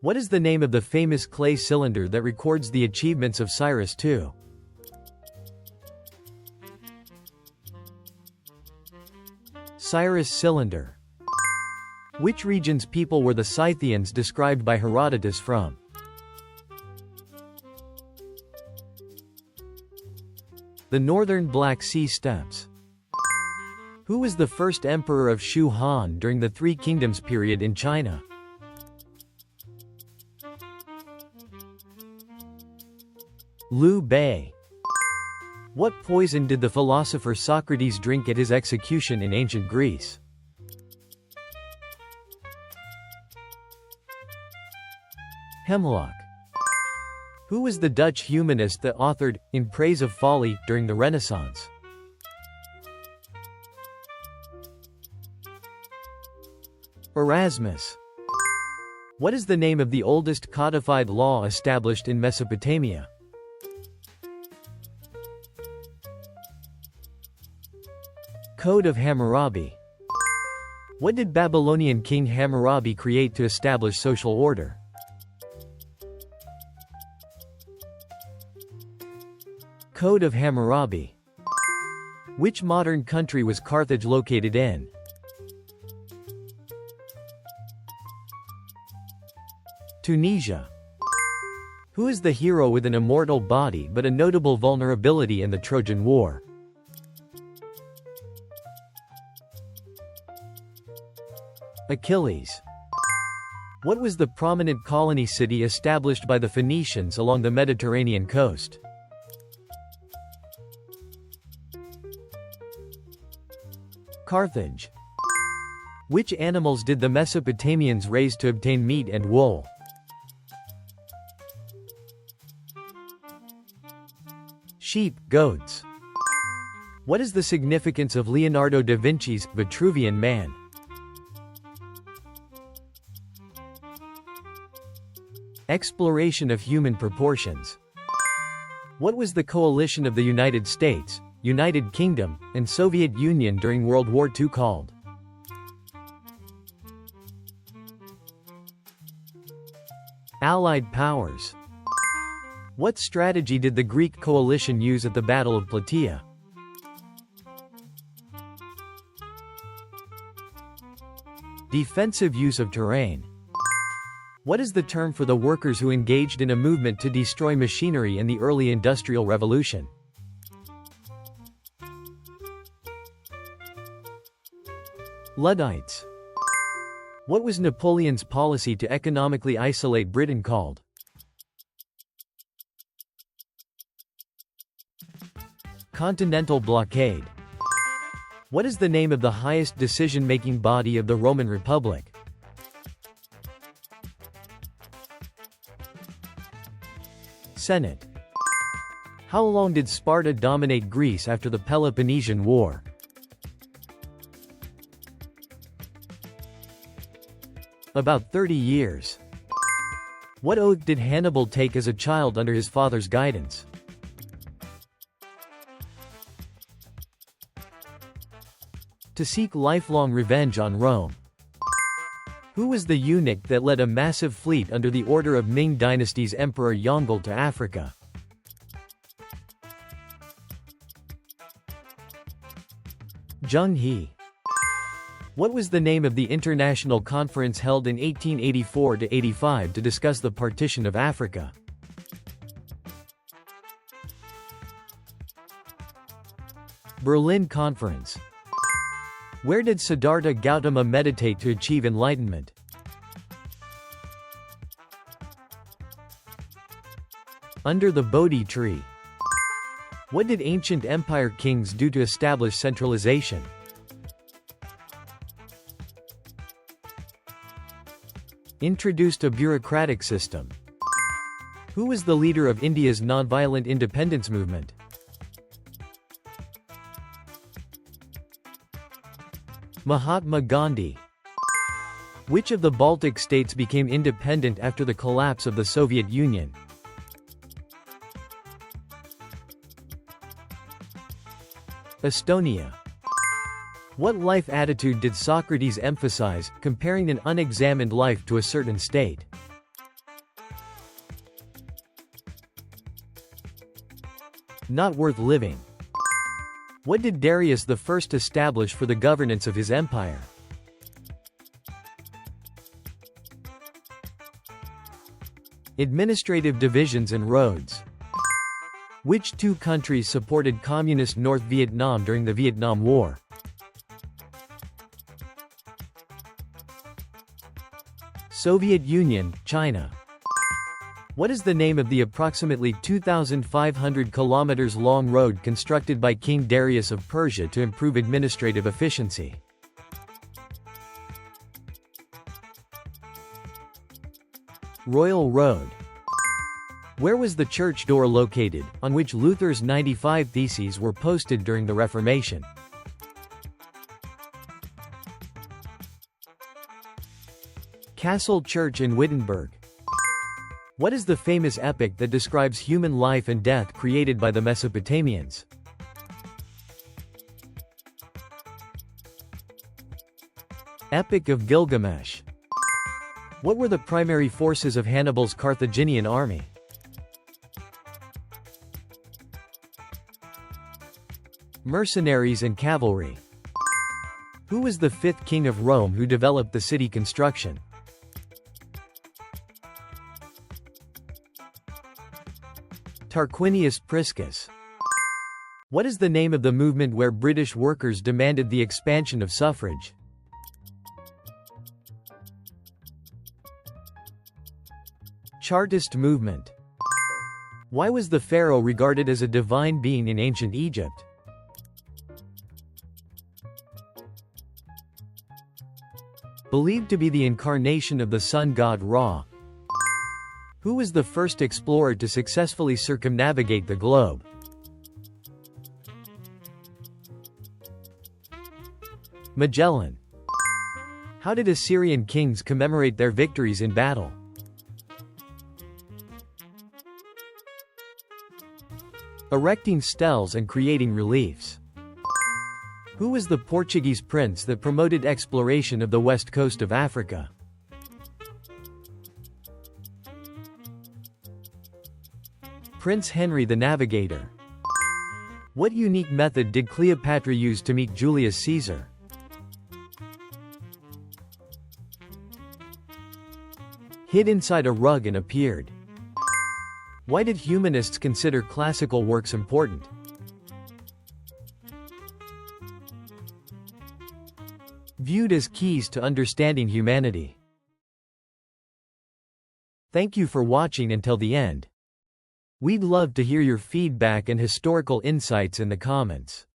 What is the name of the famous clay cylinder that records the achievements of Cyrus II? Cyrus Cylinder. Which region's people were the Scythians described by Herodotus from? The northern Black Sea steppes. Who was the first emperor of Shu Han during the Three Kingdoms period in China? Liu Bei. What poison did the philosopher Socrates drink at his execution in ancient Greece? Hemlock. Who was the Dutch humanist that authored In Praise of Folly during the Renaissance? Erasmus. What is the name of the oldest codified law established in Mesopotamia? Code of Hammurabi. What did Babylonian king Hammurabi create to establish social order? Code of Hammurabi. Which modern country was Carthage located in? Tunisia. Who is the hero with an immortal body but a notable vulnerability in the Trojan War? Achilles. What was the prominent colony city established by the Phoenicians along the Mediterranean coast? Carthage. Which animals did the Mesopotamians raise to obtain meat and wool? Sheep, goats. What is the significance of Leonardo da Vinci's Vitruvian Man? Exploration of human proportions. What was the coalition of the United States, United Kingdom, and Soviet Union during World War II called? Allied powers. What strategy did the Greek coalition use at the Battle of Plataea? Defensive use of terrain. What is the term for the workers who engaged in a movement to destroy machinery in the early Industrial Revolution? Luddites. What was Napoleon's policy to economically isolate Britain called? Continental blockade. What is the name of the highest decision-making body of the Roman Republic? Senate. How long did Sparta dominate Greece after the Peloponnesian War? About 30 years. What oath did Hannibal take as a child under his father's guidance? To seek lifelong revenge on Rome. Who was the eunuch that led a massive fleet under the order of Ming Dynasty's Emperor Yongle to Africa? Zheng He. What was the name of the international conference held in 1884–85 to discuss the partition of Africa? Berlin Conference. Where did Siddhartha Gautama meditate to achieve enlightenment? Under the Bodhi tree. What did ancient empire kings do to establish centralization? Introduced a bureaucratic system. Who was the leader of India's nonviolent independence movement? Mahatma Gandhi. Which of the Baltic states became independent after the collapse of the Soviet Union? Estonia. What life attitude did Socrates emphasize, comparing an unexamined life to a certain state? Not worth living. What did Darius I establish for the governance of his empire? Administrative divisions and roads. Which two countries supported Communist North Vietnam during the Vietnam War? Soviet Union, China. What is the name of the approximately 2,500 kilometers long road constructed by King Darius of Persia to improve administrative efficiency? Royal Road. Where was the church door located, on which Luther's 95 Theses were posted during the Reformation? Castle Church in Wittenberg. What is the famous epic that describes human life and death created by the Mesopotamians? Epic of Gilgamesh. What were the primary forces of Hannibal's Carthaginian army? Mercenaries and cavalry. Who was the fifth king of Rome who developed the city construction? Tarquinius Priscus. What is the name of the movement where British workers demanded the expansion of suffrage? Chartist movement. Why was the pharaoh regarded as a divine being in ancient Egypt? Believed to be the incarnation of the sun god Ra. Who was the first explorer to successfully circumnavigate the globe? Magellan. How did Assyrian kings commemorate their victories in battle? Erecting steles and creating reliefs. Who was the Portuguese prince that promoted exploration of the west coast of Africa? Prince Henry the Navigator. What unique method did Cleopatra use to meet Julius Caesar? Hid inside a rug and appeared. Why did humanists consider classical works important? Viewed as keys to understanding humanity. Thank you for watching until the end. We'd love to hear your feedback and historical insights in the comments.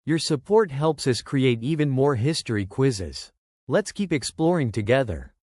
Your support helps us create even more history quizzes. Let's keep exploring together.